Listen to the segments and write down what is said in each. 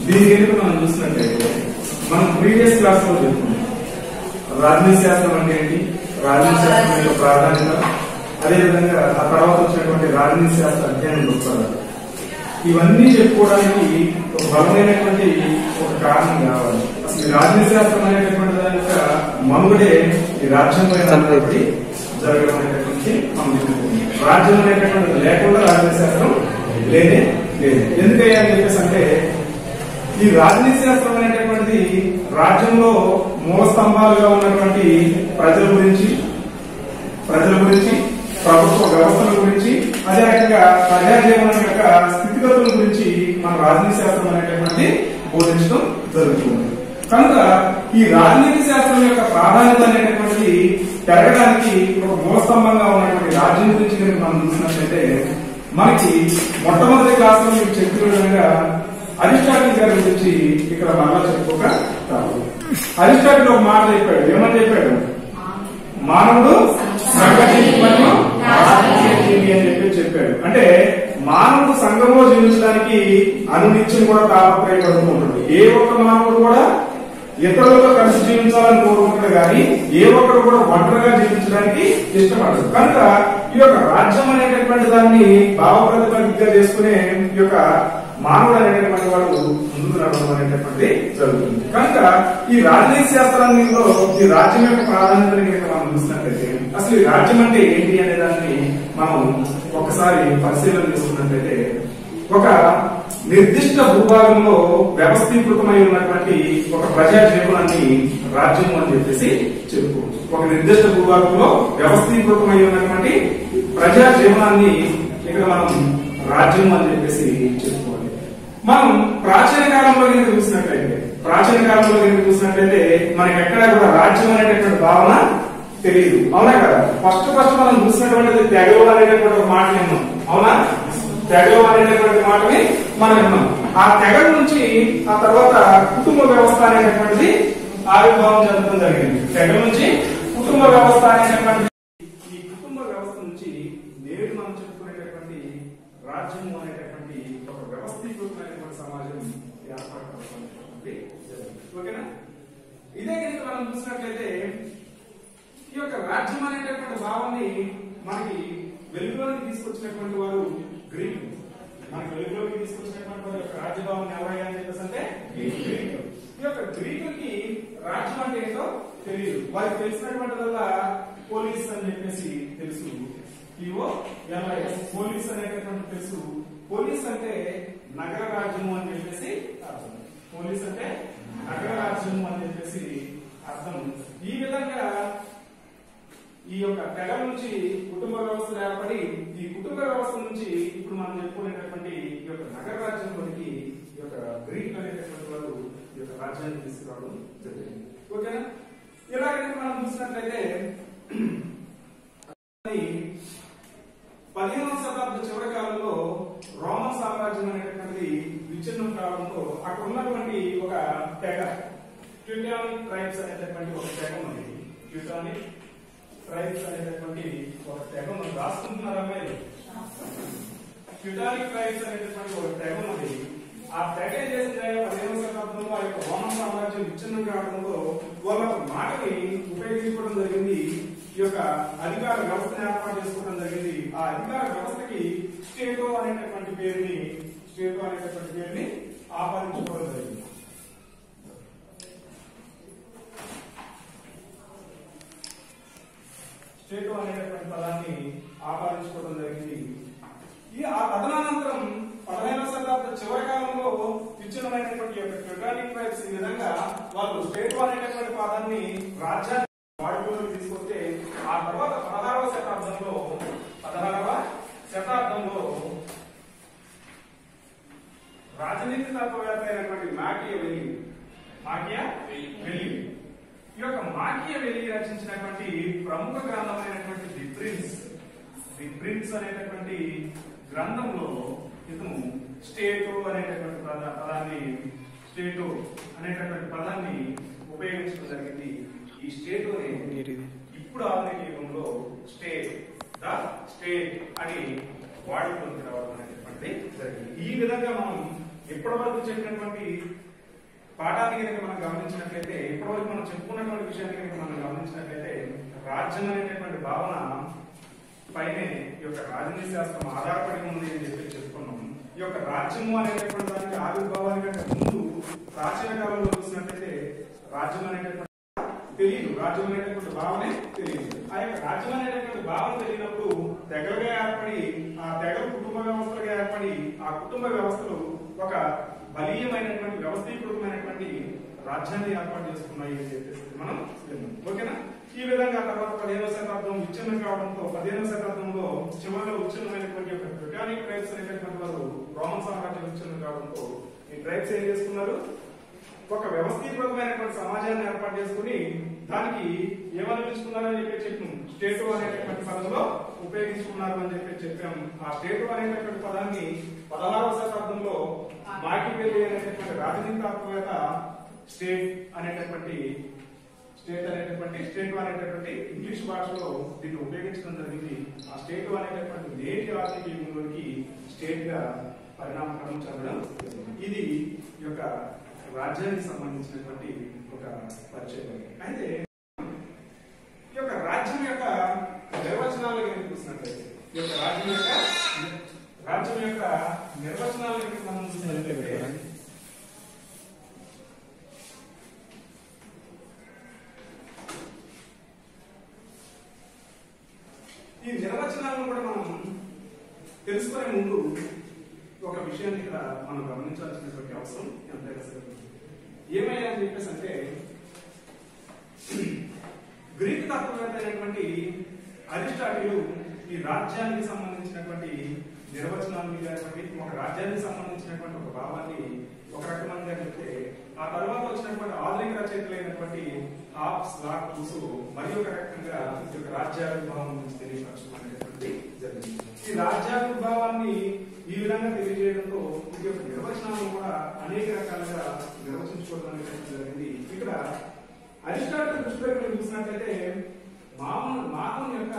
దీని కనుక మనం చూసినట్లయితే మనం ప్రీవియస్ క్లాస్ లో చెప్పుకున్నాం రాజనీతి శాస్త్రం అంటే ఏంటి, రాజనీతి శాస్త్రం యొక్క ప్రాధాన్యత, అదేవిధంగా ఆ తర్వాత వచ్చినటువంటి రాజనీతి శాస్త్ర అధ్యయనం దృక్పథాలు, ఇవన్నీ చెప్పుకోవడానికి ఒక బలమైనటువంటి ఒక కారణం కావాలి. అసలు ఈ రాజనీతి శాస్త్రం అనేటటువంటి దాని యొక్క మనుగడే ఈ రాజ్యం పైన జరగడం అనేటటువంటి మనం చెప్పుకుంటాం. రాజ్యం అనేటటువంటిది లేకుండా రాజనీతి శాస్త్రం లేనే లేదు. ఎందుకయ్యా అని చెప్పేసి అంటే ఈ రాజనీతి శాస్త్రం అనేటటువంటిది రాజ్యంలో మూల స్తంభాలుగా ఉన్నటువంటి ప్రజల గురించి ప్రభుత్వ వ్యవస్థల గురించి, అదే రకంగా ప్రజాజీవనం యొక్క స్థితిగతుల గురించి మన రాజనీతి శాస్త్రం అనేటటువంటి బోధించడం జరుగుతుంది. కనుక ఈ రాజనీతి శాస్త్రం యొక్క ప్రాధాన్యత అనేటటువంటి పెరగడానికి ఒక మూల స్తంభంగా ఉన్నటువంటి రాజ్యం గురించి కనుక మనం చూసినట్లయితే మనకి మొట్టమొదటి క్లాస్ లో మీకు చెప్పిన విధంగా అరిస్టాటిల్ గారి గురించి ఇక్కడ మరలా చెప్పుకోక తప్పదు. అరిస్టాటిల్ ఒక మాట చెప్పాడు. ఏమని చెప్పాడు? మానవుడు సంఘజీవి మరియు రాజకీయజీవి అని చెప్పాడు. అంటే మానవుడు సంఘంలో జీవించడానికి అనునిత్యం కూడా తాపత్రయపడుతూ ఉంటాడు. ఏ ఒక్క మానవుడు కూడా ఇతరులతో కలిసి జీవించాలని కోరుకుంటాడు కానీ ఏ ఒక్కరు కూడా ఒంటరిగా జీవించడానికి ఇష్టపడదు. కనుక ఈ యొక్క రాజ్యం అనేటటువంటి దాన్ని భావప్రతిపదిగా చేసుకునే ఈ యొక్క మానవుడు అనేటటువంటి వాడు ముందుకు నడవడం అనేటటువంటి జరుగుతుంది. కనుక ఈ రాజనీతి శాస్త్రంలో ఈ రాజ్యం యొక్క ప్రాధాన్యతని కనుక మనం చూసినట్లయితే అసలు ఈ రాజ్యం అంటే ఏంటి అనే దాన్ని మనం ఒకసారి పరిశీలన చేసుకున్నట్లయితే ఒక నిర్దిష్ట భూభాగంలో వ్యవస్థీకృతమై ఉన్నటువంటి ఒక ప్రజా జీవనాన్ని రాజ్యం అని చెప్పేసి చెప్పుకోవచ్చు. ఒక నిర్దిష్ట భూభాగంలో వ్యవస్థీకృతమై ఉన్నటువంటి ప్రజా జీవనాన్ని ఇక్కడ మనం రాజ్యం అని చెప్పేసి చెప్పుకోవాలి. మనం ప్రాచీన కాలంలో కనుక చూసినట్లయితే మనకి ఎక్కడా కూడా రాజ్యం అనేటటువంటి భావన తెలియదు. అవునా కదా? ఫస్ట్ మనం చూసినటువంటిది తెగలు అనేటటువంటి ఒక మాట విన్నాం. అవునా? తెగలు అనేటటువంటి మాటని మనం విన్నాం. ఆ తెగల నుంచి ఆ తర్వాత కుటుంబ వ్యవస్థ అనేటటువంటిది ఆవిర్భావం చెందడం జరిగింది. తెగల నుంచి కుటుంబ వ్యవస్థ అనేటటువంటి ఈ కుటుంబ వ్యవస్థ నుంచి నేడు మనం చెప్పుకునేటటువంటి రాజ్యము అనేటటువంటి ఒక వ్యవస్థీకృతమైనటువంటి సమాజం ఏర్పడుతుంది. ఓకేనా? ఇదే కనుక మనం చూసినట్లయితే ఈ యొక్క రాజ్యం అనేటటువంటి భావాన్ని మనకి వెలుగులోకి తీసుకొచ్చినటువంటి వారు గ్రీకులు. మనకి వెలుగులోకి తీసుకొచ్చినటువంటి వారి యొక్క రాజ్యభావాన్ని ఎవరయ్యా అని చెప్పేసి అంటే గ్రీకులు. ఈ యొక్క గ్రీకులకి రాజ్యం అంటే ఏంటో తెలియదు. వారికి తెలిసినటువంటిదల్లా పోలీస్ అని చెప్పేసి తెలుసు. పోలీస్ అనేటటువంటి తెలుసు. పోలీస్ అంటే నగర రాజ్యము అని చెప్పేసి అర్థం. పోలీస్ అంటే నగర రాజ్యము అని చెప్పేసి అర్థం. ఈ విధంగా ఈ యొక్క తెగల నుంచి కుటుంబ వ్యవస్థ ఏర్పడి ఈ కుటుంబ వ్యవస్థ నుంచి ఇప్పుడు మనం చెప్పుకునేటటువంటి ఈ యొక్క నగర రాజ్యంలోనికి ఈ యొక్క గ్రీక్ అనేటటువంటి వాళ్ళు ఈ యొక్క రాజ్యాన్ని తీసుకురావడం జరిగింది. ఓకేనా? ఇలాగైతే మనం చూసినట్లయితే 15వ శతాబ్ద చివరి కాలంలో రోమన్ సామ్రాజ్యం అనేటటువంటిది విచ్ఛిన్నం కావడంతో అక్కడ ఉన్నటువంటి ఒక తెగ ట్యూటానిక్ ట్రైబ్స్ అనేటటువంటి ఒక తెగ ఉంది. ట్యూటానిక్ ట్రైబ్స్ అనేటటువంటి ఒక తెగ ఉంది. రాసుకుంటున్నారా మీరు? ట్యూటానిక్ ట్రైబ్స్ అనేటటువంటి ఒక తెగ ఉంది. ఆ తెగ ఏం చేసింది? 15వ శతాబ్దంలో ఆ యొక్క రోమన్ సామ్రాజ్యం విచ్ఛిన్నం కావడంతో వాళ్ళ మాటని ఉపయోగించుకోవడం జరిగింది. ఈ యొక్క అధికార వ్యవస్థను ఏర్పాటు చేసుకోవడం జరిగింది. ఆ అధికార వ్యవస్థకి స్టేటో అనేటటువంటి పేరుని ఆపాదించుకోవడం జరిగింది. స్టేటో అనేటటువంటి పదాన్ని ఆపాదించుకోవడం జరిగింది. ఈ ఆ తదనంతరం 15వ శతాబ్ద చివరి కాలంలో విచ్ఛిన్నమైనటువంటి యొక్క ట్యూటానిక్ ట్రైబ్స్ ఈ విధంగా వాళ్ళు స్టేటో అనేటటువంటి పదాన్ని రాజ్యాన్ని వాడుకలోకి తీసుకొస్తే ఆ తర్వాత 16వ శతాబ్దంలో రాజనీతి తత్వవేత్త అయినటువంటి మాకియావెల్లి ఈ యొక్క మాకియావెల్లి రచించినటువంటి ప్రముఖ గ్రంథమైనటువంటి ది ప్రిన్స్ అనేటటువంటి గ్రంథంలో ఇతను స్టేటో అనేటటువంటి పదాన్ని ఉపయోగించడం జరిగింది. ఈ స్టేటోని ఇప్పుడు ఆధునిక యుగంలో స్టేట్ అని వాడుకలోకి రావడం అనేటువంటిది జరిగింది. ఈ విధంగా మనం ఇప్పటి వరకు చెప్పినటువంటి పాఠాన్ని కనుక మనం గమనించినట్లయితే ఇప్పటివరకు మనం చెప్పుకున్నటువంటి విషయాన్ని కనుక మనం గమనించినట్లయితే రాజ్యం అనేటటువంటి భావన పైనే ఈ యొక్క రాజనీతి శాస్త్రం ఆధారపడి ఉంది అని చెప్పి చెప్పుకున్నాం. ఈ యొక్క రాజ్యము అనేటటువంటి దానికి ఆవిర్భావానికంటే ముందు ప్రాచీన కాలంలో చూసినట్లయితే రాజ్యం అనేటటువంటి తెలియదు, రాజ్యం అనేటటువంటి భావనే తెలియదు. ఆ యొక్క రాజ్యం అనేటటువంటి భావన తెలియనప్పుడు తెగలుగా ఏర్పడి ఆ తెగలు కుటుంబ వ్యవస్థలుగా ఏర్పడి ఆ కుటుంబ వ్యవస్థలు ఒక బలీయమైనటువంటి వ్యవస్థీకృతమైనటువంటి రాజ్యాన్ని ఏర్పాటు చేసుకున్నాయి అని చెప్పేసి మనం విన్నాం. ఓకేనా? ఈ విధంగా తర్వాత 15వ శతాబ్దం విచ్ఛిన్నం కావడంతో 15వ శతాబ్దంలో చివరిలో విచ్ఛిన్నమైనటువంటి బ్రిటానిక్ ట్రైబ్స్ అనేటటువంటి వారు రోమన్ సామ్రాజ్యం విచ్ఛిన్నం కావడంతో ఈ ట్రైబ్స్ ఏం చేసుకున్నారు? ఒక వ్యవస్థీకృతమైనటువంటి సమాజాన్ని ఏర్పాటు చేసుకుని దానికి ఏమని పిలుచుకున్నారని చెప్పి చెప్పాం, స్టేటు అనేటటువంటి పదంలో ఉపయోగించుకున్నారు అని చెప్పి చెప్పాం. ఆ స్టేటు అనేటటువంటి పదాన్ని 16వ శతాబ్దంలో మాకివెల్లి అనేటటువంటి రాజనీతివేత్త స్టేట్ అనేటటువంటి ఇంగ్లీష్ భాషలో దీన్ని ఉపయోగించడం జరిగింది. ఆ స్టేట్ అనేటటువంటి నేటి ఆర్థిక యుగంలోకి స్టేట్ గా పరిణామక్రమం చెందడం. ఇది ఈ యొక్క రాజ్యానికి సంబంధించినటువంటి ఒక పరిచయం. అయితే ఈ యొక్క రాజ్యం యొక్క నిర్వచనాలు కనుక చూసినట్లయితే ఈ యొక్క రాజ్యం యొక్క నిర్వచనాలు కనుక మనం చూసినట్లయితే ఈ నిర్వచనాలను కూడా మనం తెలుసుకునే ముందు ఒక విషయాన్ని ఇక్కడ మనం గమనించాల్సినటువంటి అవసరం ఎంతైనా సరే. ఏమైనా అని చెప్పేసి అంటే గ్రీక్ తత్వవేత్త అయినటువంటి అరిస్టాటిల్ ఈ రాజ్యానికి సంబంధించినటువంటి నిర్వచనాన్ని కానీ ఒక రాజ్యానికి సంబంధించినటువంటి ఒక భావాన్ని ఒక రకమంగా చెప్తే ఆ తర్వాత వచ్చినటువంటి ఆధునిక రచయితలైనటువంటి హాబ్స్, లాక్, రూసో మరి ఒక రకంగా ఈ యొక్క రాజ్యావిర్భావం గురించి తెలియపరచడం అనేటువంటి జరిగింది. ఈ రాజ్యావిర్భావాన్ని ఈ విధంగా తెలియజేయడంతో ఈ యొక్క నిర్వచనాలను కూడా అనేక రకాలుగా నిర్వచించుకోవడం అనేటువంటి జరిగింది. ఇక్కడ అరిస్టాటిల్ దృష్టిలో మీరు చూసినట్లయితే మానవుని యొక్క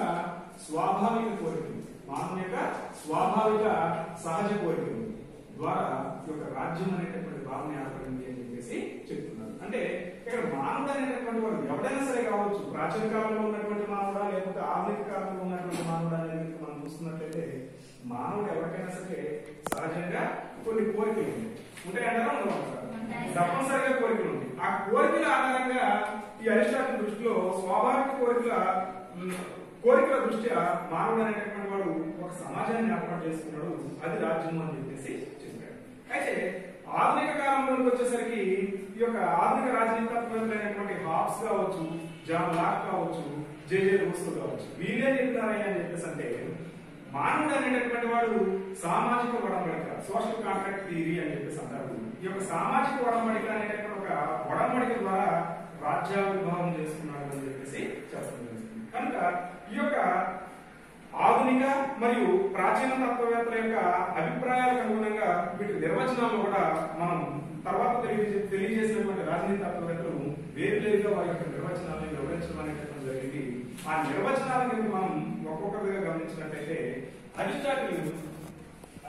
స్వాభావిక కోరికలు, మానవుని యొక్క స్వాభావిక సహజ కోరికలు ద్వారా ఈ యొక్క రాజ్యం అనేటటువంటి భావన ఏర్పడింది అని చెప్పేసి చెప్తున్నారు. అంటే ఇక్కడ మానవుడు అనేటటువంటి వాడు ఎవడైనా సరే కావచ్చు, ప్రాచీన కాలంలో ఉన్నటువంటి మానవుడా లేకపోతే ఆధునిక కాలంలో ఉన్నటువంటి మానవుడా అనేది మనం చూస్తున్నట్లయితే మానవుడు ఎవరికైనా సరే సహజంగా కొన్ని కోరికలు ఉంటాయి అంటారా ఉండవు, తప్పనిసరిగా కోరికలు ఉంటాయి. ఆ కోరికల ఆధారంగా ఈ అరిస్టాటిల్ దృష్టిలో స్వాభావిక కోరికల దృష్ట్యా మానవుడు అనేటటువంటి వాడు ఒక సమాజాన్ని ఏర్పాటు చేసుకున్నాడు, అది రాజ్యం అని చెప్పేసి చెప్పాడు. అయితే ఆధునిక కాలంలోకి వచ్చేసరికి ఈ యొక్క ఆధునిక రాజనీతివేత్తలైనటువంటి హాబ్స్ కావచ్చు, జాన్ లాక్ కావచ్చు, జేజే రూసో కావచ్చు, వీళ్ళేం చెప్తారని అని చెప్పేసి అంటే మానవుడు అనేటటువంటి వాడు సామాజిక ఒడంబడిక, సోషల్ కాంట్రాక్ట్ థియరీ అని చెప్పేసి అంటారు. ఈ యొక్క సామాజిక ఒడంబడిక అనేటటువంటి ఒక ఒడంబడిక ద్వారా రాజ్యావిర్భావం చేసుకున్నాడు అని చెప్పేసి చెప్పడం జరుగుతుంది. కనుక ఈ యొక్క ఆధునిక మరియు ప్రాచీన తత్వవేత్తల యొక్క అభిప్రాయాలకు అనుగుణంగా వీటి నిర్వచనాలు కూడా మనం తర్వాత తెలియజేసినటువంటి రాజనీతి తత్వవేత్తలు వేరువేరుగా వారి యొక్క నిర్వచనాలను వివరించడం అనేటటువంటి జరిగింది. ఆ నిర్వచనాలను మనం ఒక్కొక్కరిగా గమనించినట్లయితే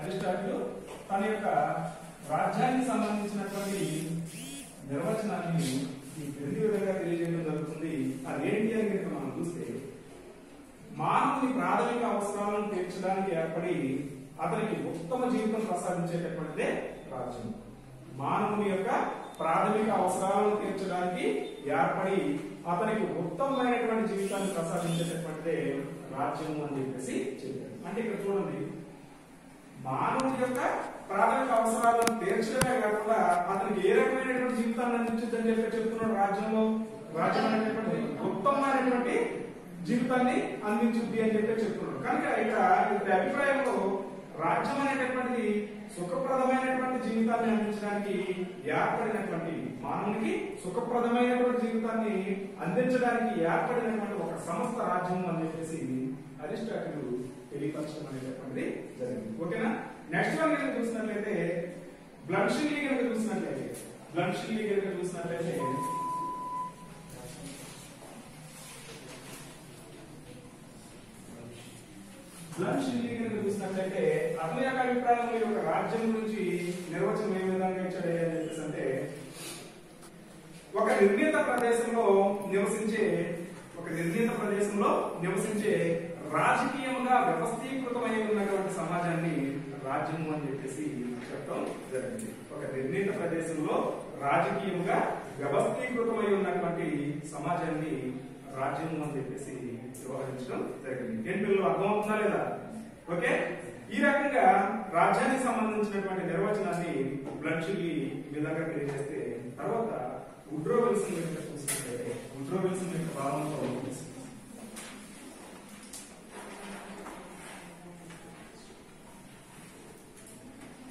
అరిస్టాటిల్ తన యొక్క రాజ్యానికి సంబంధించినటువంటి నిర్వచనాన్ని ఈ క్రింది విధంగా తెలియజేయడం జరుగుతుంది. అదేంటి అని కనుక మనం చూస్తే, మానవుని ప్రాథమిక అవసరాలను తీర్చడానికి ఏర్పడి అతనికి ఉత్తమ జీవితం ప్రసాదించేటటువంటిదే రాజ్యం. మానవుని యొక్క ప్రాథమిక అవసరాలను తీర్చడానికి ఏర్పడి అతనికి ఉత్తమమైనటువంటి జీవితాన్ని ప్రసాదించేటటువంటిదే రాజ్యం అని చెప్పేసి చెప్పారు. అంటే ఇక్కడ చూడండి, మానవుని యొక్క ప్రాథమిక అవసరాలను తీర్చడమే కాకుండా అతనికి ఏ రకమైనటువంటి జీవితాన్ని అందించదని చెప్పి చెప్తున్నాడు. రాజ్యం అనేటటువంటి ఉత్తమమైనటువంటి జీవితాన్ని అందించుద్ది అని చెప్పి చెప్తున్నాడు. కనుక ఇక్కడ అభిప్రాయంలో రాజ్యం అనేటటువంటిది సుఖప్రదమైనటువంటి జీవితాన్ని అందించడానికి ఏర్పడినటువంటి, మానవునికి సుఖప్రదమైనటువంటి జీవితాన్ని అందించడానికి ఏర్పడినటువంటి ఒక సంస్థ రాజ్యం అని చెప్పేసి అరిస్టాటిల్ తెలియపరచడం అనేటటువంటిది జరిగింది. ఓకేనా? నెక్స్ట్ వన్ కనుక చూసినట్లయితే బ్లడ్షిల్లీ కనుక చూసినట్లయితే అతని యొక్క అభిప్రాయంలో ఈ యొక్క రాజ్యం గురించి నిర్వచనం ఏ విధంగా ఇచ్చాడు అని చెప్పేసి అంటే, ఒక నిర్ణీత ప్రదేశంలో నివసించే రాజకీయంగా వ్యవస్థీకృతమై ఉన్నటువంటి సమాజాన్ని రాజ్యము అని చెప్పేసి చెప్పడం జరిగింది. ఒక నిర్ణీత ప్రదేశంలో రాజకీయంగా వ్యవస్థీకృతమై ఉన్నటువంటి సమాజాన్ని రాజ్యము అని చెప్పేసి వ్యవహరించడం జరిగింది. ఏంటిలో అర్థమవుతుందా లేదా? ఓకే, ఈ రకంగా రాజ్యానికి సంబంధించినటువంటి నిర్వచనాన్ని బ్లడ్షిల్లీ ఈ విధంగా తెలియజేస్తే, తర్వాత వుడ్రో విల్సన్ యొక్క చూసినట్లయితే వుడ్రో విల్సన్ యొక్క భావనతో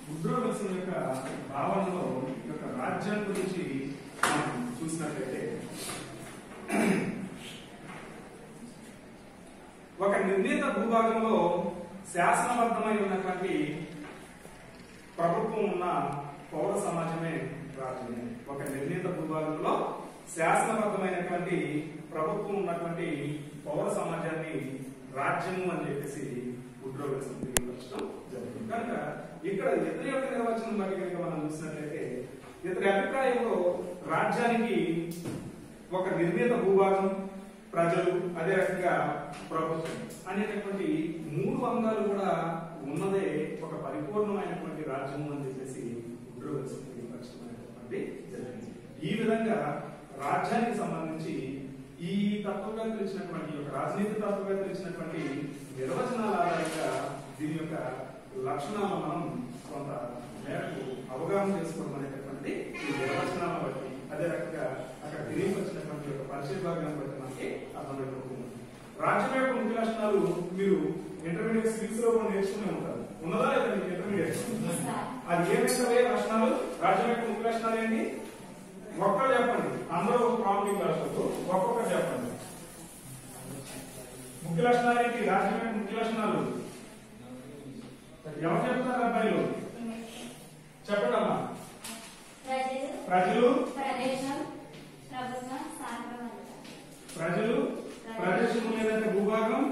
వుడ్రో విల్సన్ యొక్క భావనలో ఈ యొక్క రాజ్యం గురించి మనం చూసినట్లయితే, ఒక నిర్ణీత భూభాగంలో శాసనబద్ధమై ఉన్నటువంటి ప్రభుత్వం ఉన్న పౌర సమాజమే రాజ్యమే. ఒక నిర్ణీత భూభాగంలో శాసనబద్ధమైనటువంటి ప్రభుత్వం ఉన్నటువంటి పౌర సమాజాన్ని రాజ్యము అని చెప్పేసి వుడ్రో విల్సన్ తెలియపరచడం జరుగుతుంది. కనుక ఇక్కడ ఇతని యొక్క నిర్వచనం బట్టి కనుక మనం చూసినట్లయితే, ఇతని అభిప్రాయంలో రాజ్యానికి ఒక నిర్ణీత భూభాగం, ప్రజలు, అదే రకంగా ప్రభుత్వం అనేటటువంటి మూడు అంగాలు కూడా ఉన్నదే ఒక పరిపూర్ణమైనటువంటి రాజ్యము అని చెప్పేసి వుడ్రో విల్సన్ తెలియపరచడం జరిగింది. ఈ విధంగా రాజ్యానికి సంబంధించి ఈ తత్వవేత్తలు ఇచ్చినటువంటి రాజనీతి తత్వవేత్తలు ఇచ్చినటువంటి నిర్వచనాల ఆధారంగా దీని యొక్క లక్షణాలను మనం కొంత మేరకు అవగాహన చేసుకోవడం అనేటటువంటి ఈ నిర్వచనాలను బట్టి, అదే రకంగా అక్కడ తెలియపరిచినటువంటి యొక్క పరిచయ భాగాన్ని బట్టి మనకి అర్థమైపోతుంది. రాజ్యం యొక్క ముఖ్య లక్షణాలు మీరు ఇంటర్మీడియట్ స్కిల్స్ లో కూడా నేర్చుకునే ఉంటారు. ఉన్నదా లేదా మీకు ఇంటర్మీడియట్? అది ఏమైతే లక్షణాలు, రాజ్యం యొక్క ముఖ్య లక్షణాలు ఏంటి? ఒక్కరు చెప్పండి, అందరూ ప్రాంతీయ భాషలు ఒక్కొక్కరు చెప్పండి. ముఖ్య లక్షణాలు ఏంటి? రాజ్యం యొక్క ముఖ్య లక్షణాలు ఎవరు చెప్తారు? అబ్బాయిలు చెప్పండి అమ్మా. ప్రజలు, ప్రదేశం లేదంటే భూభాగం,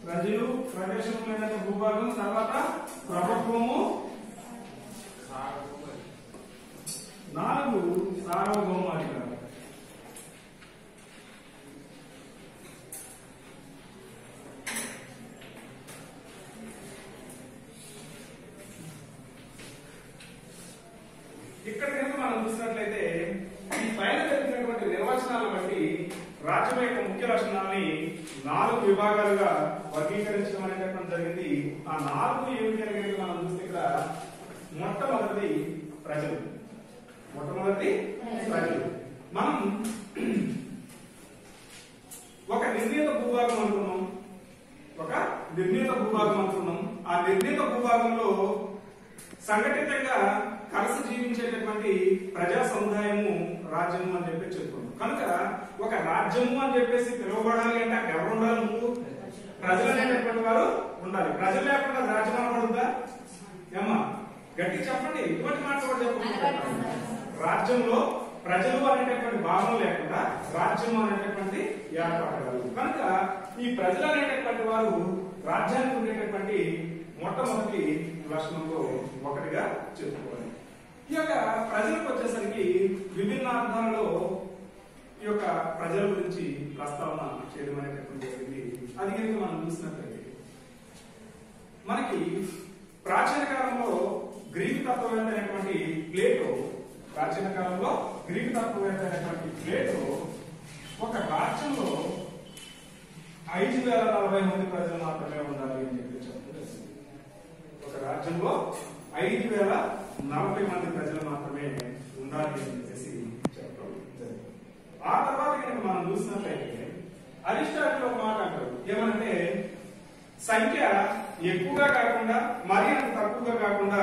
ప్రజలు, ప్రదేశం లేదంటే భూభాగం, తర్వాత ప్రభుత్వము, 4 సార్వభౌమాధికారం. ఇక్కడ కనుక మనం చూసినట్లయితే ఈ పైన తెలిపినటువంటి నిర్వచనాలను బట్టి రాజ్యం యొక్క ముఖ్య లక్షణాలని 4 విభాగాలుగా వర్గీకరించడం అనేటటువంటి జరిగింది. ఆ 4 ఏమిటి అనేది మనం చూస్తే ఇక్కడ మొట్టమొదటిది ప్రజలు. మనం ఒక నిర్ణీత భూభాగం అనుకున్నాం. ఆ నిర్ణీత భూభాగంలో సంఘటితంగా కలిసి జీవించేటటువంటి ప్రజా సముదాయము రాజ్యము అని చెప్పి చెప్పుకున్నాం. కనుక ఒక రాజ్యము అని చెప్పేసి పిలువబడాలి అంటే అక్కడ ఎవరు ఉండాలి? ముందు ప్రజలు అనేటటువంటి వారు ఉండాలి. ప్రజలు లేకుండా రాజ్యం అనబడుద్దా? ఏమ్మా గట్టి చెప్పండి. ఇటువంటి మాట కూడా చెప్పండి. రాజ్యంలో ప్రజలు అనేటటువంటి భావం లేకుండా రాజ్యం అనేటటువంటి ఏర్పాటు. కనుక ఈ ప్రజలు అనేటటువంటి వారు రాజ్యానికి ఉండేటటువంటి మొట్టమొదటి లక్షణంలో ఒకటిగా చెప్పుకోవాలి. ఈ యొక్క ప్రజలకు వచ్చేసరికి విభిన్న అర్థాలలో ఈ యొక్క ప్రజల గురించి ప్రస్తావన చేయడం అనేటటువంటి జరిగింది. అది కనుక మనం చూసినట్లయితే మనకి ప్రాచీన కాలంలో గ్రీకు తత్వవేత్త అయినటువంటి ప్లేటో ఒక రాజ్యంలో 5040 మంది ప్రజలు మాత్రమే ఉండాలి అని చెప్పి చెప్తుంది. ఒక రాజ్యంలో 5040 మంది ప్రజలు మాత్రమే ఉండాలి అని చెప్పేసి చెప్పడం జరిగింది. ఆ తర్వాత కనుక మనం చూసినట్లయితే అరిస్టాటిల్ ఒక మాట అంటారు. ఏమంటే సంఖ్య ఎక్కువగా కాకుండా మరీ అంత తక్కువగా కాకుండా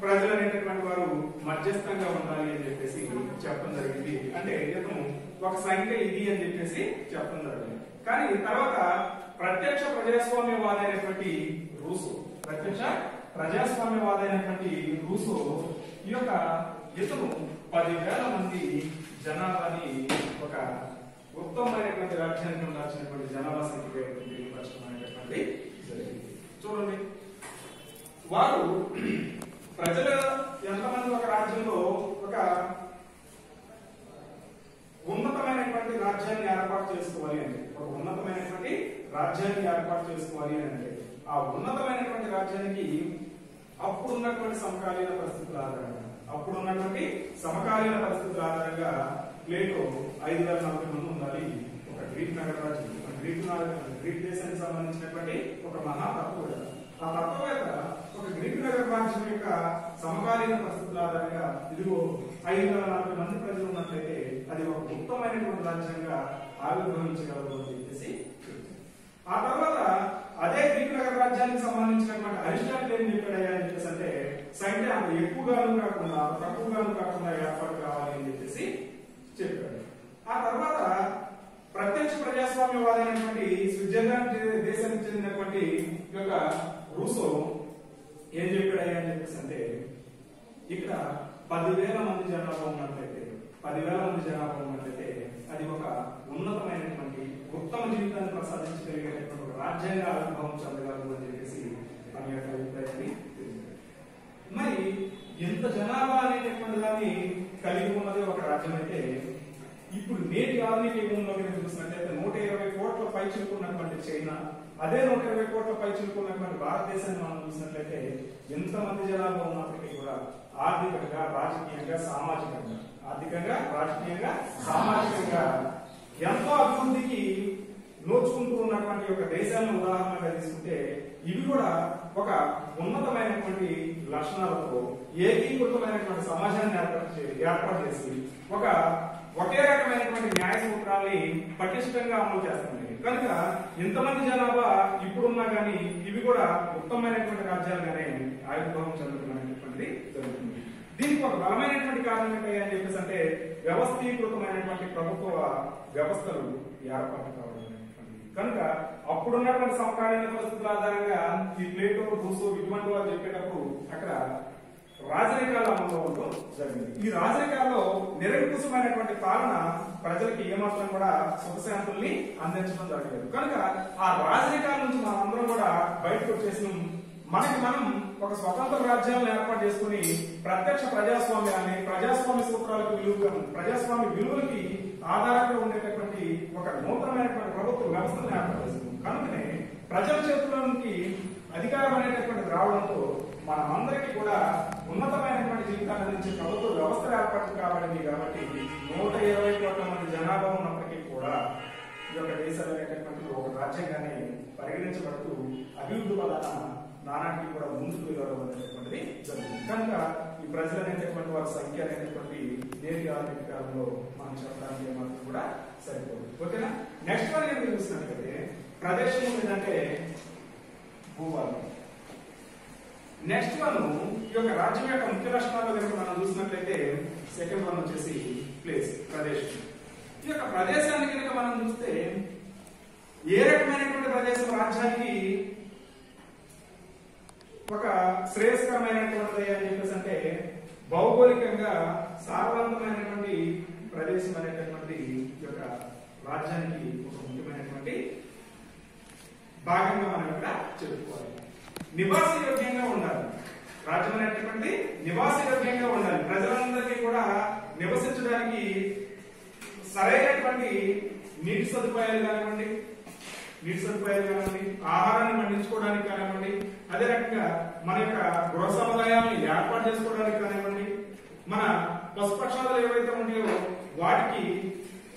ప్రజలు అనేటటువంటి వారు మధ్యస్థంగా ఉండాలి అని చెప్పేసి చెప్పడం జరిగింది. అంటే ఇతను ఒక సంఖ్య ఇది అని చెప్పేసి చెప్పడం జరిగింది. కానీ తర్వాత ప్రత్యక్ష ప్రజాస్వామ్యవాదైనటువంటి రూసో ఈ యొక్క ఇతను 10,000 మంది జనాభాని ఒక ఉత్తమమైనటువంటి రాజ్యానికి ఉండాల్సినటువంటి జనాభా సంఖ్య తెలియపరచడం అనేటటువంటి జరిగింది. చూడండి, వారు ప్రజలు ఎంతమంది ఒక రాజ్యంలో ఒక ఉన్నతమైనటువంటి రాజ్యాన్ని ఏర్పాటు చేసుకోవాలి అంటే ఒక ఉన్నతమైనటువంటి రాజ్యాన్ని ఏర్పాటు చేసుకోవాలి అంటే ఆ ఉన్నతమైనటువంటి రాజ్యానికి అప్పుడున్నటువంటి సమకాలీన పరిస్థితుల ఆధారంగా ప్లేటో 5040 మంది ఉండాలి. ఒక గ్రీక్ నగర రాజ్యం, గ్రీక్ దేశానికి సంబంధించినటువంటి ఒక మహాతత్వవేత్త. ఆ తత్వవేత్త ఒక గ్రీక్ నగర రాజ్యం యొక్క సమకాలీన పరిస్థితుల ఆధారంగా ఇదిగో 540 మంది ప్రజలు ఉన్నట్లయితే అది ఒక ఉత్తమమైనటువంటి రాజ్యంగా ఆవిర్భవించగలదు అని చెప్పేసి. ఆ తర్వాత అదే గ్రీక్ నగర రాజ్యానికి సంబంధించినటువంటి అరిస్టాటిల్ ఏం చెప్పాడయ్యా అని చెప్పేసి అంటే సంఖ్య అంత ఎక్కువగాను కాకుండా తక్కువగాను కాకుండా ఏర్పాటు కావాలి అని చెప్పేసి చెప్పాడు. ఆ తర్వాత ప్రత్యక్ష ప్రజాస్వామ్యవాదైనటువంటి స్విట్జర్లాండ్ దేశానికి చెందినటువంటి యొక్క రూసో ఏం చెప్పాడయ్యా అని చెప్పేసి అంటే ఇక్కడ 10,000 మంది జనాభా ఉన్నట్లయితే అది ఒక ఉన్నతమైనటువంటి ఉత్తమ జీవితాన్ని ప్రసాదించగలిగేటటువంటి ఒక రాజ్యాంగ ఆవిర్భావం చెందగలదు అని చెప్పేసి తన యొక్క అభిప్రాయాన్ని తెలిపారు. మరి ఎంత జనాభా అనేటటువంటి దాన్ని కలిగి ఉన్నది ఒక రాజ్యం అయితే ఇప్పుడు నేటి ఆధునిక యుగంలో చూసినట్లయితే 120 కోట్ల పై చిలుకున్నటువంటి చైనా, అదే 120 కోట్ల పై చిలుకున్నటువంటి భారతదేశాన్ని మనం చూసినట్లయితే ఎంతమంది జనాభా ఉన్నప్పటికీ కూడా ఆర్థికంగా రాజకీయంగా సామాజికంగా ఎంతో అభివృద్ధికి నోచుకుంటూ ఉన్నటువంటి ఒక దేశాలను ఉదాహరణగా తీసుకుంటే ఇవి కూడా ఒక ఉన్నతమైనటువంటి లక్షణాలతో ఏకీకృతమైనటువంటి సమాజాన్ని ఏర్పాటు చేసి ఒకే రకమైనటువంటి న్యాయ సూత్రాల్ని పటిష్టంగా అమలు చేస్తుంది. కనుక ఇంతమంది జనాభా ఇప్పుడున్నా గానీ ఇవి కూడా ఉత్తమమైనటువంటి రాజ్యాలుగానే ఆవిర్భావం చెందుతున్నటువంటిది జరుగుతుంది. దీనికి ఒక బలమైనటువంటి కారణం ఏంటి అని చెప్పేసి అంటే వ్యవస్థీకృతమైనటువంటి ప్రభుత్వ వ్యవస్థలు ఏర్పాటు కావడం. కనుక అప్పుడున్నటువంటి సమకాలీన పరిస్థితుల ఆధారంగా ఈ ప్లేటో, రూసో ఇటువంటి వారు చెప్పేటప్పుడు అక్కడ రాజరికాల అమలు ఉండడం జరిగింది. ఈ రాజరికాల్లో నిరంకుశమైనటువంటి పాలన ప్రజలకి ఏమాత్రం కూడా సుఖశాంతుల్ని అందించడం జరగలేదు. కనుక ఆ రాజరికాల నుంచి మనం అందరం కూడా బయటకు వచ్చేసిన మనం ఒక స్వతంత్ర రాజ్యాలను ఏర్పాటు చేసుకుని ప్రత్యక్ష ప్రజాస్వామ్య సూత్రాలకు ప్రజాస్వామ్య విలువలకి ఆధారంగా ఉండేటటువంటి ఒక నూతనమైనటువంటి ప్రభుత్వ వ్యవస్థను ఏర్పాటు చేసుకున్నాం. కనుకనే ప్రజల చేతుల్లోకి అధికారం అనేటటువంటి రావడంతో మనమందరికీ కూడా ఉన్నతమైనటువంటి జీవితాన్ని అందించే ప్రభుత్వ వ్యవస్థ ఏర్పాటు కాబడింది. కాబట్టి 120 కోట్ల మంది జనాభా ఉన్నప్పటికీ కూడా ఈ యొక్క దేశాలు అనేటటువంటి ఒక రాజ్యంగానే పరిగణించబడుతూ అభివృద్ధి వలన నానాటికి కూడా ముందుకు వెళ్ళడం అనేటటువంటిది జరుగుతుంది. కనుక ఈ ప్రజలు అనేటటువంటి వారి సంఖ్య అనేటటువంటి నేటి ఆధునిక కాలంలో మనం చెప్పడానికి ఏమాత్రం కూడా సరిపోదు. ఓకేనా? నెక్స్ట్ వన్ ఏం చూసినట్లయితే ప్రదేశం ఏంటంటే భూభాగం. నెక్స్ట్ వన్ ఈ యొక్క రాజ్యం యొక్క ముఖ్య లక్షణాలు కనుక మనం చూసినట్లయితే సెకండ్ వన్ వచ్చేసి ప్లేస్, ప్రదేశం. ఈ యొక్క ప్రదేశాన్ని కనుక మనం చూస్తే ఏ రకమైనటువంటి ప్రదేశం రాజ్యానికి ఒక శ్రేయస్కరమైనటువంటిది అని చెప్పేసి అంటే భౌగోళికంగా సారవంతమైనటువంటి ప్రదేశం అనేటటువంటి ఈ యొక్క రాజ్యానికి ఒక ముఖ్యమైనటువంటి భాగంగా మనం ఇక్కడ చెప్పుకోవాలి. నివాసయోగ్యంగా ఉండాలి. రాజ్యం అనేటటువంటి నివాసయోగ్యంగా ఉండాలి. ప్రజలందరికీ కూడా నివసించడానికి సరైనటువంటి నీటి సదుపాయాలు కానివ్వండి, ఆహారాన్ని పండించుకోవడానికి కానివ్వండి, అదే రకంగా మన యొక్క గృహ సముదాయాలను ఏర్పాటు చేసుకోవడానికి కానివ్వండి, మన పశుపక్షాలు ఏవైతే ఉంటాయో వాటికి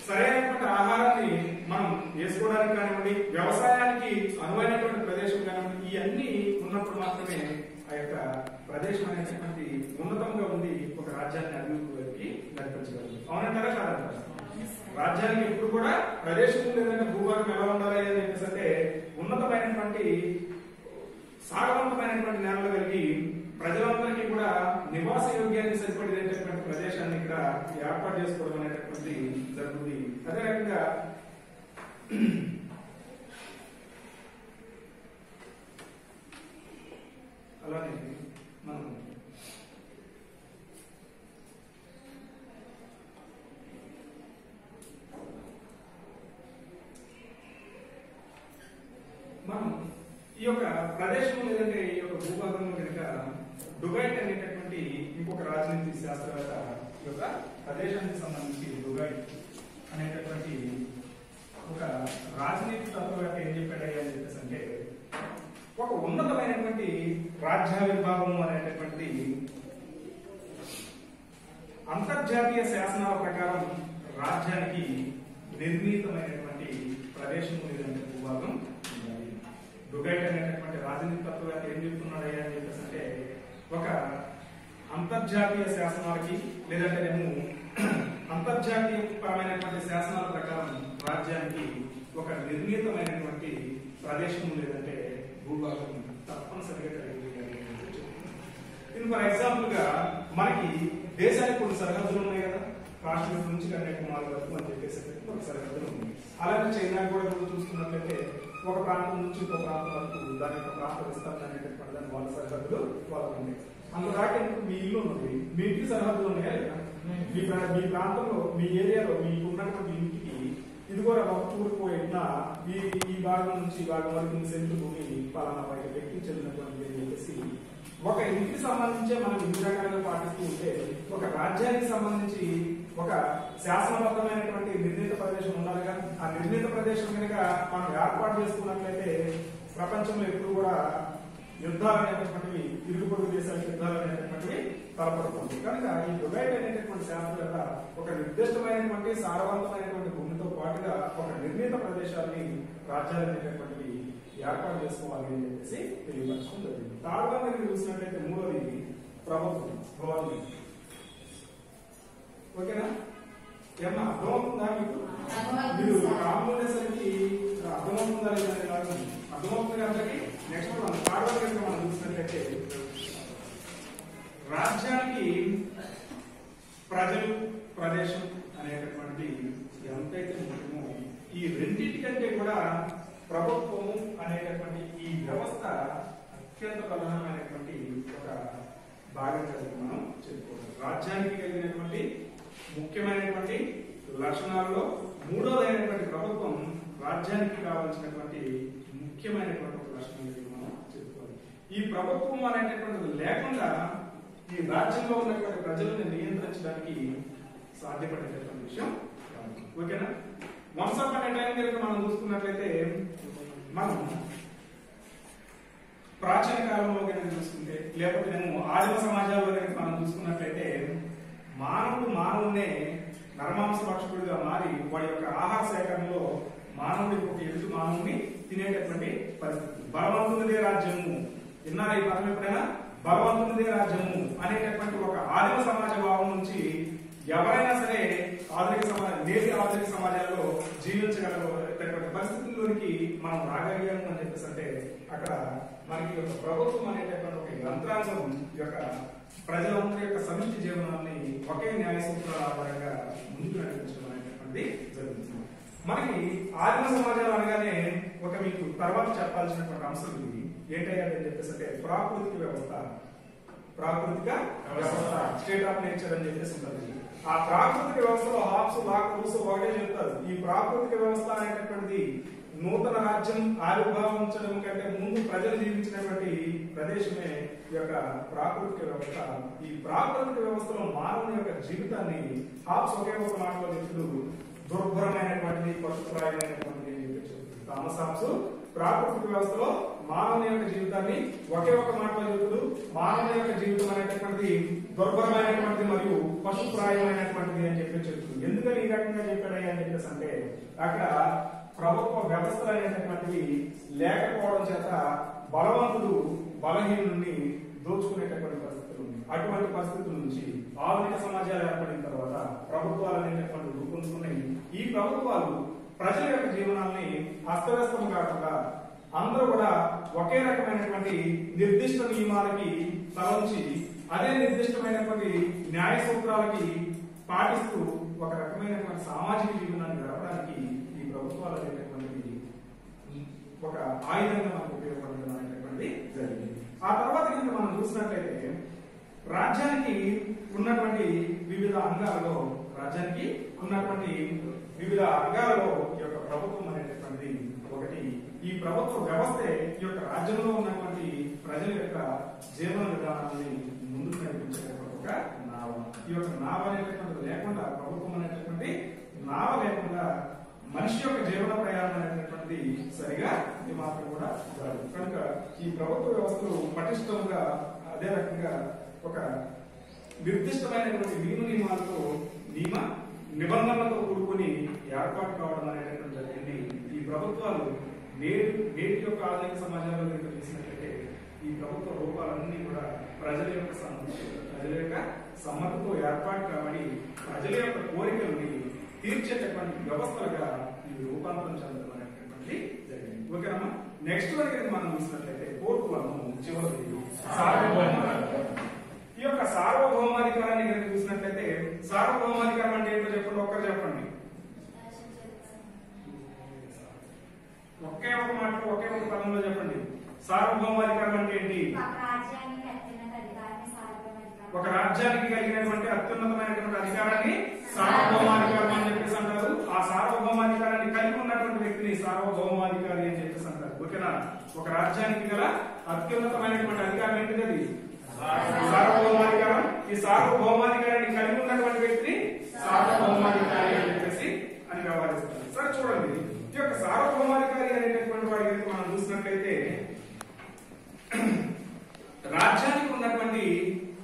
సరైనటువంటి ఆహారాన్ని మనం వేసుకోవడానికి కానివ్వండి, వ్యవసాయానికి అనువైనటువంటి ప్రదేశం కానివ్వండి, ఇవన్నీ ఉన్నప్పుడు మాత్రమే ఆ యొక్క ప్రదేశం అనేటువంటి ఉన్నతంగా ఉంది ఒక రాజ్యాన్ని అభివృద్ధికి నడిపించగలదు. అవునంటారా కాదంటారా? రాజ్యానికి ఎప్పుడు కూడా ప్రదేశం లేదంటే భూభాగం ఎలా ఉండాలి అని చెప్పేసి అంటే ఉన్నతమైనటువంటి సారవంతమైనటువంటి నేలలు కలిగి ప్రజలందరికీ కూడా నివాస యోగ్యానికి సరిపడేటటువంటి ప్రదేశాన్ని ఇక్కడ ఏర్పాటు చేసుకోవడం అనేటటువంటి జరుగుతుంది. అదే రకంగా అలానే మనం ఈ యొక్క ప్రదేశం లేదంటే ఈ యొక్క భూభాగంలో కనుక డుగైట్ అనేటటువంటి ఇంకొక రాజనీతి శాస్త్రవేత్త ఈ యొక్క ప్రదేశానికి సంబంధించి డుగైట్ అనేటటువంటి ఒక రాజనీతి తత్వవేత్త ఏం చెప్పాడయ్యా అని చెప్పేసి అంటే ఒక ఉన్నతమైనటువంటి రాజ్యావిర్భావం అనేటటువంటి అంతర్జాతీయ శాసనాల ప్రకారం రాజ్యానికి నిర్ణీతమైనటువంటి ప్రదేశం లేదంటే భూభాగం ఉండాలి. డుగైట్ అనేటటువంటి రాజనీతి తత్వవేత్త ఏం చెప్తున్నాడయ్యా అని చెప్పేసి అంటే ఒక అంతర్జాతీయ శాసనాలకి లేదంటేనేమో అంతర్జాతీయ పరమైనటువంటి శాసనాల ప్రకారం రాజ్యానికి ఒక నిర్ణీతమైనటువంటి ప్రదేశం లేదంటే భూభాగం తప్పనిసరిగా కలిగి ఉండాలి. ఇది ఫర్ ఎగ్జాంపుల్ గా మనకి దేశానికి కొన్ని సరిహద్దులు ఉన్నాయి కదా, కాశ్మీర్ నుంచి కన్యాకుమారి వరకు అని చెప్పేసి ఒక సరిహద్దులు ఉన్నాయి. అలాగే చైనా కూడా ఇప్పుడు చూసుకున్నట్లయితే ఒక ప్రాంతం నుంచి ఇంకో ప్రాంతం వరకు దాని యొక్క ప్రాంత విస్తరణ అనేటటువంటి దాని వాళ్ళ సరిహద్దులు వాళ్ళకు ఉన్నాయి. అందుదాకా మీ ఇల్లు ఉన్నది, మీ ఇంటికి సరిహద్దులు ఉన్నాయి కదా, మీ ప్రాంతంలో మీ ఏరియాలో మీకు ఉన్నటువంటి ఇంటికి ఇది కూడా ఒక తూర్పుపోయినా ఈ భాగం నుంచి ఈ భాగం వరకు సెంటు భూమి పలానా వ్యక్తికి చెందినటువంటి అని చెప్పేసి ఒక ఇంటికి సంబంధించే మనం ఇన్ని రకాలుగా పాటిస్తూ ఉంటే ఒక రాజ్యానికి సంబంధించి ఒక శాసనబద్ధమైనటువంటి నిర్ణీత ప్రదేశం ఉండాలి. కానీ ఆ నిర్ణీత ప్రదేశం కనుక మనం ఏర్పాటు చేసుకున్నట్లయితే ప్రపంచంలో ఎప్పుడు కూడా యుద్ధాలు అనేటటువంటివి ఇరుగు పొరుగు దేశాల యుద్ధాలు అనేటటువంటివి తలపడుతుంది. కనుక ఈ డుగైట్ అనేటటువంటి శాస్త్రవేత్త ఒక నిర్దిష్టమైనటువంటి సారవంతమైనటువంటి భూమితో పాటుగా ఒక నిర్ణీత ప్రదేశాన్ని రాజ్యాలు అనేటటువంటివి ఏర్పాటు చేసుకోవాలి అని చెప్పేసి తెలియపరచడం జరిగింది. తాడుగా మీరు చూసినట్లయితే మూడోది ప్రభుత్వం, గవర్నమెంట్. ఓకేనా? ఏమన్నా అర్థమవుతుందా మీకు? మీరు రాముడేసరికి అర్థమవుతుందా లేదా? అర్థమవుతుంది అందరికి. నెక్స్ట్ మనం తాడుగా మనం చూసినట్లయితే రాజ్యానికి ప్రజలు ప్రదేశం అనేటటువంటి ఎంతైతే ముఖ్యమో ఈ రెండింటికంటే కూడా ప్రభుత్వము అనేటటువంటి ఈ వ్యవస్థ అత్యంత ప్రధానమైనటువంటి ఒక భాగంగా మనం చెప్పుకోవాలి. రాజ్యానికి కలిగినటువంటి ముఖ్యమైనటువంటి లక్షణాల్లో మూడోదైనటువంటి ప్రభుత్వం రాజ్యానికి కావాల్సినటువంటి ముఖ్యమైనటువంటి ఒక లక్షణం మనం చెప్పుకోవాలి. ఈ ప్రభుత్వం అనేటటువంటిది లేకుండా ఈ రాజ్యంలో ఉన్నటువంటి ప్రజలను నియంత్రించడానికి సాధ్యపడేటటువంటి విషయం. ఓకేనా? వన్స్ అప్ అనే టైం కనుక మనం చూసుకున్నట్లయితే మనం ప్రాచీన కాలంలో కనుక చూసుకుంటే లేకపోతే మేము ఆదిమ సమాజాల్లో కనుక మనం చూసుకున్నట్లయితే మానవుడినే నరమాంస భక్షకుడిగా మారి వాడి యొక్క ఆహార సేకరణలో మానవుడికి ఒక ఎదుటి మానవుని తినేటటువంటి పరిస్థితి. బలవంతునిదే రాజ్యము, విన్నారా ఈ పదం ఎప్పుడైనా? బలవంతునిదే రాజ్యము అనేటటువంటి ఒక ఆదిమ సమాజ భావం నుంచి ఎవరైనా సరే నేటి ఆధునిక సమాజాల్లో జీవించగలటువంటి పరిస్థితుల్లోనికి మనం రాగలిగాము అని చెప్పేసి అంటే అక్కడ మనకి ఒక ప్రభుత్వం అనేటటువంటి ఒక యంత్రాంగం యొక్క ప్రజలందరి యొక్క సమిష్టి జీవనాన్ని ఒకే న్యాయ సూత్రాల ఆధారంగా ముందుకు నడిపించడం అనేటటువంటి జరుగుతుంది. మనకి ఆదిమ సమాజాలు అనగానే ఒక మీకు తర్వాత చెప్పాల్సినటువంటి అంశం ఇది ఏంటంటే చెప్పేసి అంటే ప్రాకృతిక వ్యవస్థ, స్టేట్ ఆఫ్ నేచర్ అని చెప్పేసి ఉంటుంది. ఆ ప్రాకృతిక వ్యవస్థలో హాబ్స్ రూసో ఒకటే చెప్తారు. ఈ ప్రాకృతిక వ్యవస్థ అనేటటువంటిది నూతన రాజ్యం ఆవిర్భావించడం కంటే ముందు ప్రజలు జీవించినటువంటి ప్రదేశమే ఈ యొక్క ప్రాకృతిక వ్యవస్థ. ఈ ప్రాకృతిక వ్యవస్థలో మానవుని యొక్క జీవితాన్ని హాబ్స్ ఒకే ఒక మాటలో చెప్తూ దుర్భరమైనటువంటిది, పశుప్రాయమైనటువంటిది అని చెప్పి చెప్తుంది. థామస్ హాబ్స్ ప్రాకృతిక వ్యవస్థలో మానవుని యొక్క జీవితాన్ని ఒకే ఒక మాటలో చెప్తూ మానవుని యొక్క జీవితం అనేటటువంటిది దుర్భరమైనటువంటిది మరియు పశుప్రాయమైనటువంటిది అని చెప్పి చెప్తుంది. ఎందుకని ఈ రకంగా చెప్పాడని అని చెప్పేసి అంటే అక్కడ ప్రభుత్వ వ్యవస్థలు అనేటటువంటివి లేకపోవడం చేత బలవంతుడు బలహీనుడిని దోచుకునేటటువంటి పరిస్థితులు ఉన్నాయి. అటువంటి పరిస్థితుల నుంచి ఆధునిక సమాజాలు ఏర్పడిన తర్వాత ప్రభుత్వాలు అనేటటువంటి రూపొందుకున్నాయి. ఈ ప్రభుత్వాలు ప్రజల యొక్క జీవనాన్ని అస్తవ్యస్తం కాకుండా అందరూ కూడా ఒకే రకమైనటువంటి నిర్దిష్ట నియమాలకి తలంచి అదే నిర్దిష్టమైనటువంటి న్యాయ సూత్రాలకి పాటిస్తూ ఒక రకమైనటువంటి సామాజిక జీవనాన్ని గడపడానికి ఈ ప్రభుత్వాలు అనేటటువంటిది ఒక ఆయుధంగా మనకు ఉపయోగపడడం అనేటటువంటిది జరిగింది. ఆ తర్వాత కింద మనం చూసినట్లయితే రాజ్యానికి ఉన్నటువంటి వివిధ అంగాలలో ఈ యొక్క ప్రభుత్వం అనేటటువంటిది ఒకటి. ఈ ప్రభుత్వ వ్యవస్థ ఈ యొక్క రాజ్యంలో ఉన్నటువంటి ప్రజల యొక్క జీవన విధానాన్ని ముందుకు నడిపించేటటువంటి ఒక నావ. ఈ యొక్క నావ అనేటటువంటిది లేకుండా, ప్రభుత్వం అనేటటువంటి నావ లేకుండా మనిషి యొక్క జీవన ప్రయాణం అనేటటువంటిది సరిగా ఇది మాత్రం కూడా జరగదు. కనుక ఈ ప్రభుత్వ వ్యవస్థలు పటిష్టంగా అదే రకంగా ఒక నిర్దిష్టమైనటువంటి నియమాలతో నిబంధనలతో కూడుకొని ఏర్పాటు కావడం అనేటటువంటి జరిగింది. ఈ ప్రభుత్వాలు నేటి యొక్క ఆధునిక సమాజంలో కనుక చూసినట్లయితే ఈ ప్రభుత్వ రూపాలన్నీ కూడా ప్రజల యొక్క సమ్మతితో ఏర్పాటు కాబట్టి ప్రజల యొక్క కోరికల్ని తీర్చేటటువంటి వ్యవస్థలుగా ఇవి రూపాంతరం చెందడం అనేటటువంటి జరిగింది. ఓకేనమ్మా. నెక్స్ట్ వరకు మనం చూసినట్లయితే ఫోర్త్ వన్ చివరి సార్వభౌమాధికారం. ఈ యొక్క సార్వభౌమాధికారాన్ని కనుక చూసినట్లయితే సార్వభౌమాధికారం అంటే ఏంటో చెప్పండి, ఒక్కరు చెప్పండి. ఒకే ఒక మాట, ఒకే ఒక పదంలో చెప్పండి. సార్వభౌమాధికారం అంటే ఏంటి? ఒక రాజ్యానికి కలిగినటువంటి అత్యున్నతమైనటువంటి అధికారాన్ని సార్వభౌమాధికారం అని చెప్పేసి అంటారు. ఆ సార్వభౌమాధికారాన్ని కలిగి ఉన్నటువంటి వ్యక్తిని సార్వభౌమాధికారి అని చెప్పేసి అంటారు. ఓకేనా. ఒక రాజ్యానికి గల అత్యున్నతమైనటువంటి అధికారం ఏంటిది? అది సార్వభౌమాధికారం. ఈ సార్వభౌమాధికారాన్ని కలిగి ఉన్నటువంటి వ్యక్తిని సార్వభౌమాధికారి అని చెప్పేసి అని వ్యవహరిస్తారు. సరే చూడండి, ఈ యొక్క సార్వభౌమాధికారి అనేటటువంటి వాడి కనుక మనం చూసినట్లయితే రాజ్యానికి ఉన్నటువంటి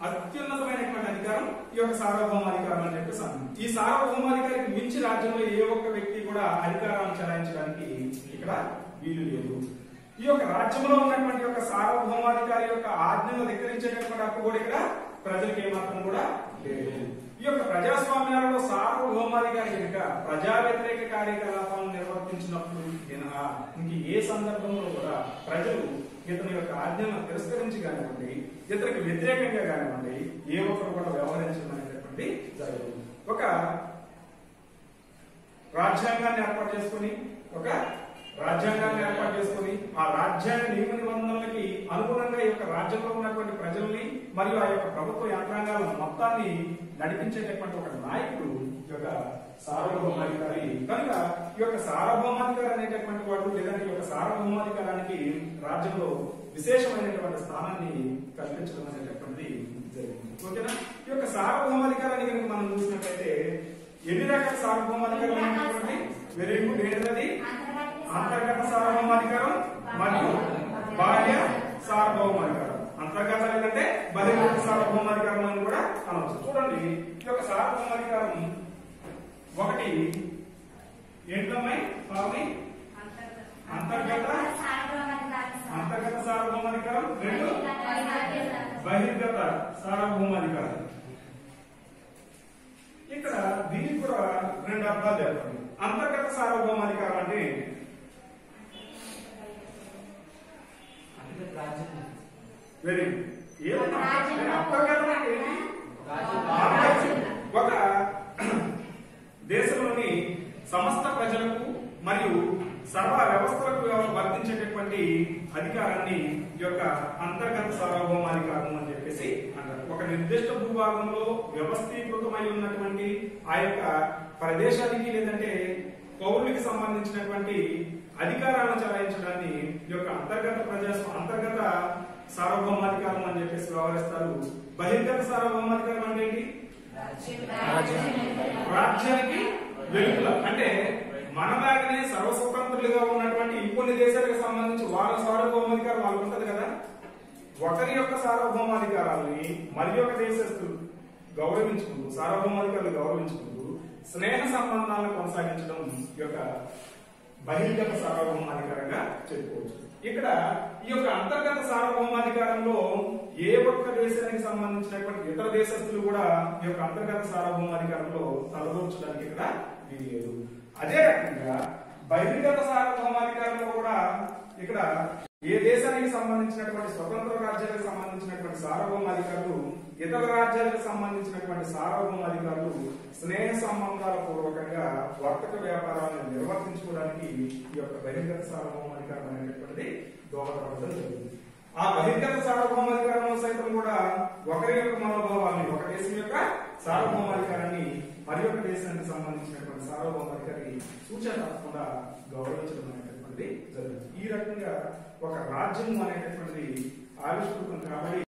అత్యున్నతమైనటువంటి అధికారం ఈ యొక్క సార్వభౌమాధికారం అని చెప్పేసి అన్నాం. ఈ సార్వభౌమాధికారికి మించి రాజ్యంలో ఏ ఒక్క వ్యక్తి కూడా అధికారాన్ని చెలాయించడానికి ఇక్కడ వీలు లేదు. ఈ యొక్క రాజ్యంలో ఉన్నటువంటి యొక్క సార్వభౌమాధికారి యొక్క ఆజ్ఞను ధిక్కరించేటటువంటి హక్కు కూడా ఇక్కడ ప్రజలకు ఏమాత్రం కూడా లేదు. ఈ యొక్క ప్రజాస్వామ్యాలలో సార్వభౌమాధికారి కనుక ప్రజా వ్యతిరేక కార్యకలాపాలను నిర్వర్తించినప్పుడు ఇంక ఏ సందర్భంలో కూడా ప్రజలు ఇతని యొక్క ఆజ్ఞలను తిరస్కరించి కానివ్వండి, ఇతనికి వ్యతిరేకంగా కానివ్వండి, ఏ ఒక్కరు కూడా వ్యవహరించడం అనేటటువంటి జరగదు. ఒక రాజ్యాంగాన్ని ఏర్పాటు చేసుకుని ఆ రాజ్యాంగ నియమ నిబంధనలకి అనుగుణంగా ఈ యొక్క రాజ్యంలో ఉన్నటువంటి ప్రజల్ని మరియు ఆ యొక్క ప్రభుత్వ యంత్రాంగాలను మొత్తాన్ని నడిపించేటటువంటి ఒక నాయకుడు ఈ యొక్క సార్వభౌమాధికారి. కనుక ఈ యొక్క సార్వభౌమాధికారి అనేటటువంటి వాడు లేదంటే ఈ యొక్క సార్వభౌమాధికారానికి రాజ్యంలో విశేషమైనటువంటి స్థానాన్ని కల్పించడం అనేటటువంటిది జరిగింది. ఓకేనా. ఈ యొక్క సార్వభౌమాధికారాన్ని కనుక మనం చూసినట్లయితే ఎన్ని రకాల సార్వభౌమాధికారం అనేటటువంటి వెరీ గుడ్ ఏంటది? అంతర్గత సార్వభౌమాధికారం మరియు బాహ్య సార్వభౌమాధికారం. అంతర్గత లేదంటే బహిర్గత సార్వభౌమాధికారం అని కూడా అనవచ్చు. చూడండి, ఈ యొక్క సార్వభౌమాధికారం ఒకటి ఏంటమ్మాయి పావని? అంతర్గత సార్వభౌమాధికారం, రెండు బహిర్గత సార్వభౌమాధికారం. ఇక్కడ దీనికి కూడా రెండు అర్థాలు చెప్పండి. అంతర్గత సార్వభౌమాధికారం అంటే వెరీ ఒక దేశంలోని సమస్త ప్రజలకు మరియు సర్వ వ్యవస్థలకు వర్తించేటటువంటి అధికారాన్ని ఈ యొక్క అంతర్గత సార్వభౌమాధికారం అని చెప్పేసి అంటారు. ఒక నిర్దిష్ట భూభాగంలో వ్యవస్థీకృతమై ఉన్నటువంటి ఆ యొక్క ప్రదేశానికి లేదంటే పౌరులకి సంబంధించినటువంటి అధికారాలను చెలాయించడాన్ని ఈ యొక్క అంతర్గత సార్వభౌమాధికారం అని చెప్పేసి వ్యవహరిస్తారు. బహిర్గత సార్వభౌమాధికారం అంటే ఏంటి? రాజ్యానికి వెలుపల అంటే మనలాగనే సర్వస్వతంత్రులుగా ఉన్నటువంటి ఇంకొన్ని దేశాలకు సంబంధించి వాళ్ళ సార్వభౌమాధికారం వాళ్ళకు ఉంటది కదా. ఒకరి యొక్క సార్వభౌమాధికారాన్ని మరి ఒక దేశస్తులు గౌరవించుకుంటూ సార్వభౌమాధికారులు గౌరవించుకుంటూ స్నేహ సంబంధాలను కొనసాగించడం యొక్క బహిర్గత సార్వభౌమాధికారంగా చెప్పుకోవచ్చు. ఇక్కడ ఈ యొక్క అంతర్గత సార్వభౌమాధికారంలో ఏ ఒక్క దేశానికి సంబంధించినటువంటి ఇతర దేశస్తులు కూడా ఈ యొక్క అంతర్గత సార్వభౌమాధికారంలో తలదూర్చడానికి ఇక్కడ వీలు లేదు. అదే రకంగా బహిర్గత సార్వభౌమాధికారంలో కూడా ఇక్కడ ఏ దేశానికి సంబంధించినటువంటి స్వతంత్ర రాజ్యాలకు సంబంధించినటువంటి సార్వభౌమాధికారులు ఇతర రాజ్యాలకు సంబంధించినటువంటి సార్వభౌమాధికారులు స్నేహ సంబంధాల పూర్వకంగా వర్తక వ్యాపారాలను నిర్వర్తించుకోవడానికి ఈ యొక్క బహిర్గత సార్వభౌమాధికారం అనేటటువంటిది దోహదపడడం జరుగుతుంది. ఆ బహిర్గత సార్వభౌమాధికారంలో సైతం కూడా ఒకరి యొక్క మనోభావాన్ని, ఒక దేశం యొక్క సార్వభౌమాధికారాన్ని మరి ఒక దేశానికి సంబంధించినటువంటి సార్వభౌమాధికారికి సూచన తప్పకుండా గౌరవించడం అనేటటువంటిది జరుగుతుంది. ఈ రకంగా ఒక రాజ్యం అనేటటువంటిది ఆవిష్కృతం కాబట్టి